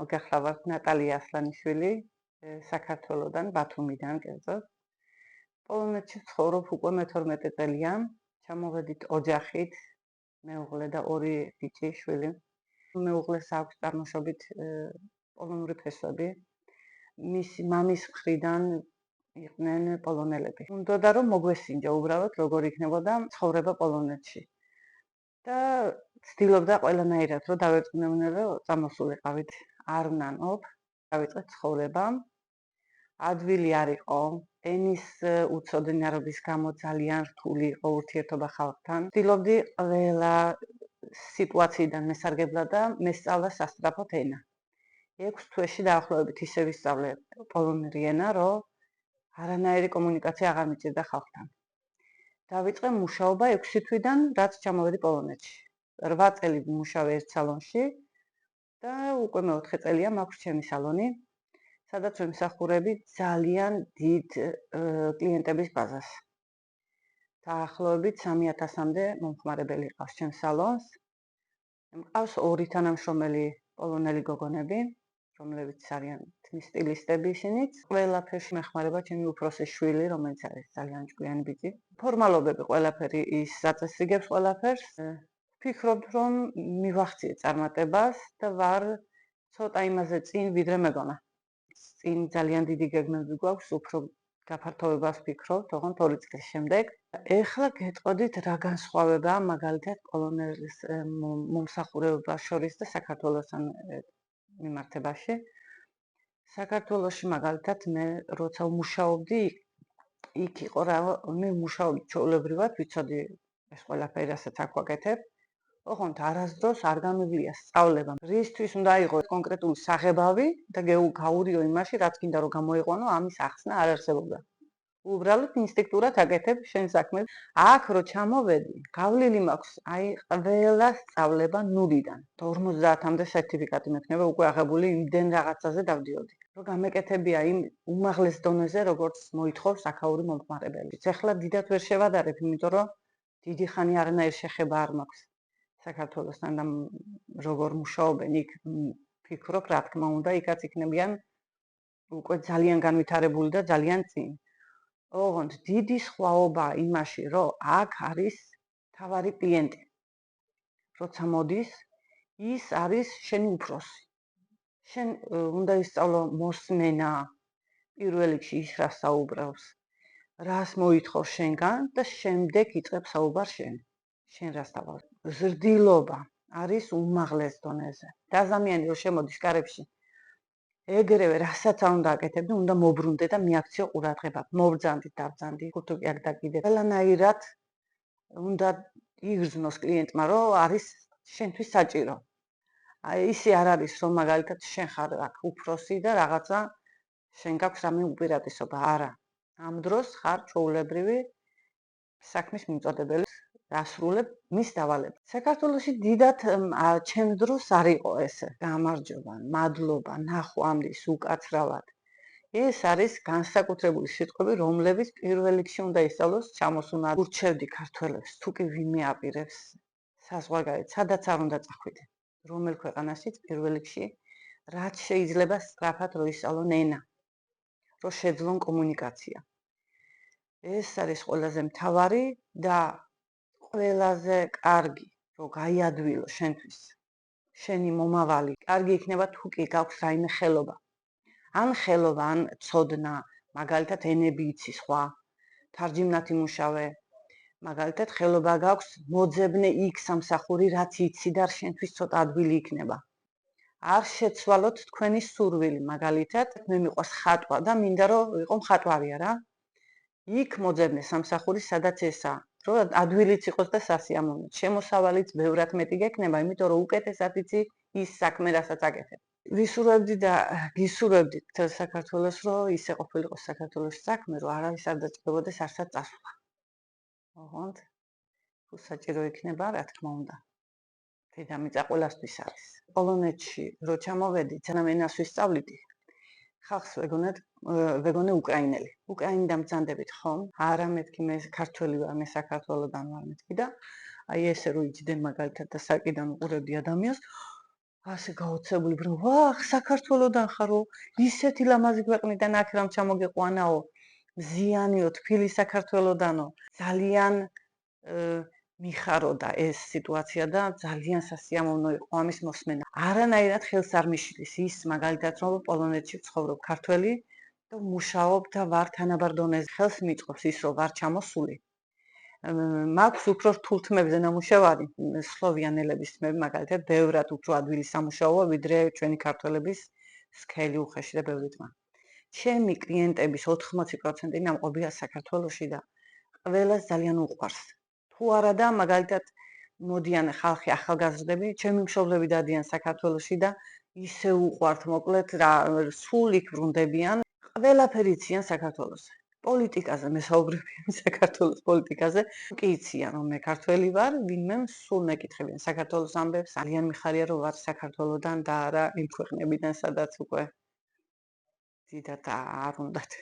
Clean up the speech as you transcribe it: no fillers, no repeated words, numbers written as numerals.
მოგახლავართ ნატალია ასლანიშვილი საქართველოსდან, ბათუმიდან კერძოდ. პოლონეთში ცხოვრობ უკვე მე-12 წელია. ჩამოვედით ოჯახით, მეუღლე და 2 ბიჭი, შვილი. მეუღლეს აქვს წარმოშობით პოლონური ფესვები. მისი მამის მხრიდან იყვნენ პოლონელები. უნდოდა რომ მოგვესინჯა უბრალოდ როგორ იქნებოდა ცხოვრება პოლონეთში. და ცდილობდა ყველანაირად რომ დავერწმუნებინე რომ წამოსულიყავით. არ ვნანობ, დავიწყეთ ცხოვრება. ადვილი არ იყო, ენის უცოდინარობის გამო ძალიან რთული იყო ურთიერთობა ხალხთან. ვცდილობდი ყველა სიტუაციიდან მესარგებლად და მესწავლა სასწრაფოდ ენა. 6 თვეში დაახლოებით ისე ვისწავლე პოლონური ენა, რომ არანაირი კომუნიკაცია აღარ მიჭირდა ხალხთან. დავიწყე მუშაობა 6 თვიდან, რაც ჩამოვედი პოლონეთში. 8 წელი ვმუშავე ერთ სალონში და უკვე მე-4 წელია მაქვს ჩემი სალონი, სადაც ვიმსახურები ძალიან დიდ კლიენტების ბაზას. დაახლოებით 3000-მდე მომხმარებელი ყავს ჩემს სალონს. მყავს 2 თანამშრომელი პოლონელი გოგონები, რომლებიც არიან თმის სტილისტები ისინიც. ყველაფერში მეხმარება ჩემი უფროსი შვილი, რომელიც არის ძალიან ჭკვიანი ბიჭი. ფორმალობები ყველაფერი ის აწესრიგებს ყველაფერს. ვფიქრობ, რომ მივახციე წარმატებას და ვარ ცოტა იმაზე წინ, ვიდრე მეგონა. წინ ძალიან დიდი გეგმები გვაქვს, უფრო გაფართოვებას ვფიქრობ, თქო 2 წლის შემდეგ. ეხლა გეტყოდით რა განსხვავებაა მაგალითად პოლონელის მომსახურებას შორის და საქართველოსთან მიმართებაში. საქართველოში მაგალითად მე როცა ვმუშაობდი, იქ იყო რა, მე ვმუშაობდი ჩვეულებრივად, ვიცოდი ეს ყველაფერი რასაც აქ ვაკეთებ. ოღონდ არასდროს არ გამივლია სწავლება. რისთვის უნდა იყოს კონკრეტული საღებავი და გაურიო იმაში, რაც გინდა რომ გამოიყვანო, ამის ახსნა არ არსებობდა. უბრალოდ ინსტინქტურად აკეთებ შენ საქმეს. აქ რო ჩამოვედი, გავლილი მაქვს აი ყველა სწავლება ნულიდან. 50-მდე სერტიფიკატი მექნება უკვე აღებული იმდენ რაღაცაზე დავდიოდი. რომ გამეკეთებია იმ უმაღლეს დონეზე, როგორც მოითხოვს აქაური მომხმარებელი. ეხლა დიდად ვერ შევადარებ, იმიტომ რომ დიდი ხანი არანაირ შეხება არ მაქვს საქართველოსთან და როგორ მუშაობენ იქ ვფიქრობ, რა თქმა უნდა, იქაც იქნებიან უკვე ძალიან განვითარებული და ძალიან წინ. ოღონდ დიდი სხვაობაა იმაში, რომ აქ არის თავარი კლიენტი. როცა მოდის, ის არის შენი უფროსი. შენ უნდა ისწავლო მოსმენა, პირველ რიგში ის რა საუბრობს, რას მოითხოვს შენგან და შემდეგ იწყებ საუბარს შენ. შენ რას თავაზობ? ზრდილობა არის უმაღლეს დონეზე. და ადამიანი რომ შემოდის კარებში, ეგრევე რასაც არ უნდა აკეთებდი, უნდა მობრუნდე და მიაქციო ყურადღება. მობრძანდი, დავძანდი, ხუთი აქ და კიდე. ყველანაირად უნდა იგრძნოს კლიენტმა, რომ არის შენთვის საჭირო. აი ისე არ არის, რომ მაგალითად შენ ხარ აქ უფროსი და რაღაცა შენ გაქვს რამე უპირატესობა, არა. ამ დროს ხარ ჩვეულებრივი საქმის მიმწოდებელი, ასრულებ მის დავალებას. საქართველოში დიდად ჩემ დროს არ იყო ესე. გამარჯობა, მადლობა, ნახვამდის, უკაცრავად. ეს არის განსაკუთრებული სიტყვები, რომლებიც პირველ რიგში უნდა ისწავლოს ჩამოსუნა. ურჩევდი ქართველებს, თუ კი ვინმე აპირებს საზღვარგარეთ, სადაც არ უნდა წახვიდე. რომელ ქვეყანაშიც პირველ რიგში რაც შეიძლება სწრაფად რო ისწავლონ ენა, რო შეძლონ კომუნიკაცია. ეს არის ყველაზე მთავარი და ყველაზე კარგი, რომ გაიადვილო შენთვის. შენი მომავალი კარგი იქნება თუ კი გაქვს რაიმე ხელობა. ან ხელობა, ან ცოდნა, მაგალითად ენები იცი სხვა, თარჯიმნად იმუშავე. მაგალითად ხელობა გაქვს მოძებნე იქ სამსახური, რაც იცი და შენთვის ცოტა ადვილი იქნება. არ შეცვალოთ თქვენი სურვილი, მაგალითად მე მიყვარს ხატვა და მინდა რომ ვიყო მხატვარი არა. იქ მოძებნე სამსახური, სადაც ესაა. რომ ადვილიც იყოს და სასიამოვნოც. შემოსავალიც ბევრად მეტი გექნება, იმიტომ რომ უკეთესად იცი ის საქმე, რასაც აკეთებ. ვისურვებდი და გისურვებდი მთელ საქართველოს, რომ ისე ყოფილიყო საქართველოში საქმე, რომ არავის არ დაჭირებოდეს არსად წასვლა. ოღონდ თუ საჭირო იქნება, რა თქმა უნდა. დედამიწა ყველასთვის არის. პოლონეთში რო ჩამოვედი, ძალიან ენას ვისწავლიდი. ხალხს ვეგონე უკრაინელი. უკრაინიდან ბრძანდებით ხომ? არა მეთქი მე ქართველი ვარ, მე საქართველოდან ვარ მეთქი და აი ესე რო იჯდნენ მაგალითად და საკიდან უყურებდი ადამიანს, ასე გაოცებულები, რომ ვახ, საქართველოდან ხარო, ისეთი ლამაზი ქვეყნიდან აქ რამ ჩამოგეყვანაო, მზიანიო, თბილი საქართველოდანო. ძალიან მიხაროდა ეს სიტუაცია და ძალიან სასიამოვნო იყო ამის მოსმენა. არანაირად ხელს არ მიშლის ის მაგალითად რომ პოლონეთში ცხოვრობ ქართველი და მუშაობ და ვარ თანაბარ დონეზე. ხელს მიწყობს ის რომ ვარ ჩამოსული. მაქვს უფრო რთულ თმებზე ნამუშევარი, სლოვიანელების თმები მაგალითად ბევრად უფრო ადვილი სამუშაოა ვიდრე ჩვენი ქართველების სქელი უხეში და ბევრი თმა. ჩემი კლიენტების 80% ნამყოფია საქართველოში და ყველას ძალიან უყვარს. თუ არა და მაგალითად მოდიან ხალხი ახალგაზრდები, ჩემი მშობლები დადიან საქართველოში და ისე უყვართ მოკლედ რა სულ იქ ბრუნდებიან. ყველაფერი იციან საქართველოს. პოლიტიკაზე მესაუბრებიან საქართველოს პოლიტიკაზე. კი იციან რომ მე ქართველი ვარ, ვინმე სულ მეკითხებიან საქართველოს ამბებს. ძალიან მიხარია რომ ვარ საქართველოდან და არა იმ ქვეყნებიდან, სადაც უკვე დიდად არ უნდათ.